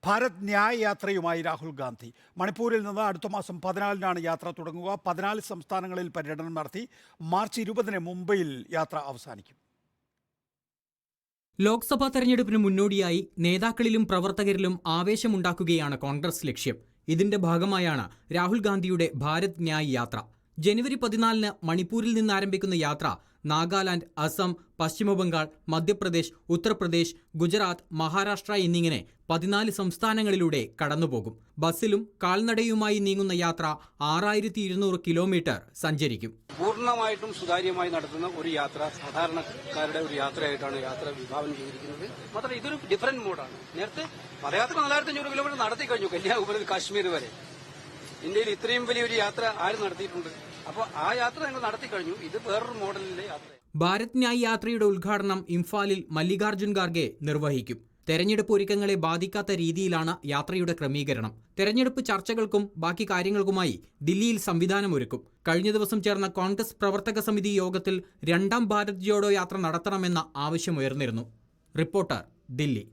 ഭാരത് ന്യായ് യാത്രയുമായി രാഹുൽ ഗാന്ധി. മണിപ്പൂരിൽ നിന്ന് അടുത്ത മാസം 14-നാണ് യാത്ര തുടങ്ങുക. 14 സംസ്ഥാനങ്ങളിൽ പര്യടനം നടത്തി മാർച്ച് 20-ന് മുംബൈയിൽ യാത്ര അവസാനിക്കും. ലോക്സഭാ തെരഞ്ഞെടുപ്പിന് മുന്നോടിയായി നേതാക്കളിലും പ്രവർത്തകരിലും ആവേശമുണ്ടാക്കുകയാണ് കോൺഗ്രസ് ലക്ഷ്യം. ഇതിന്റെ ഭാഗമായാണ് രാഹുൽ ഗാന്ധിയുടെ ഭാരത് ന്യായ് യാത്ര. ജനുവരി 14-ന് മണിപ്പൂരിൽ നിന്ന് ആരംഭിക്കുന്ന യാത്ര നാഗാലാൻഡ്, അസം, പശ്ചിമബംഗാൾ, മധ്യപ്രദേശ്, ഉത്തർപ്രദേശ്, ഗുജറാത്ത്, മഹാരാഷ്ട്ര എന്നിങ്ങനെ 14 സംസ്ഥാനങ്ങളിലൂടെ കടന്നുപോകും. ബസ്സിലും കാൽനടയുമായി നീങ്ങുന്ന യാത്ര 6200 കിലോമീറ്റർ സഞ്ചരിക്കും. പൂർണ്ണമായിട്ടും സുതാര്യമായി നടത്തുന്ന ഒരു യാത്ര, സാധാരണക്കാരുടെ ഒരു യാത്രയായിട്ടാണ് യാത്ര വിഭാവനം ചെയ്തിരിക്കുന്നത്. മാത്രമല്ല ഇതൊരു ഡിഫറന്റ് മോഡാണ്. നേരത്തെ പദയാത്ര 4500 കിലോമീറ്റർ നടത്തി കഴിഞ്ഞു, കന്യാകുമാരി കാശ്മീർ വരെ. ഇന്ത്യയിൽ ഇത്രയും വലിയൊരു യാത്ര ആര് നടത്തിയിട്ടുണ്ട്? അപ്പോൾ ആ യാത്ര ഞങ്ങൾ നടത്തി കഴിഞ്ഞു. ഇത് വേറൊരു മോഡലിലെ യാത്ര. ഭാരത് ന്യായ് യാത്രയുടെ ഉദ്ഘാടനം ഇംഫാലിൽ മല്ലികാർജ്ജുൻ ഖാർഗെ നിർവഹിക്കും. തെരഞ്ഞെടുപ്പ് ഒരുക്കങ്ങളെ ബാധിക്കാത്ത രീതിയിലാണ് യാത്രയുടെ ക്രമീകരണം. തെരഞ്ഞെടുപ്പ് ചർച്ചകൾക്കും ബാക്കി കാര്യങ്ങൾക്കുമായി ദില്ലിയിൽ സംവിധാനമൊരുക്കും. കഴിഞ്ഞ ദിവസം ചേർന്ന കോൺഗ്രസ് പ്രവർത്തക സമിതി യോഗത്തിൽ 2ാം ഭാരത് ജോഡോ യാത്ര നടത്തണമെന്ന ആവശ്യമുയർന്നിരുന്നു. റിപ്പോർട്ടർ, ദില്ലി.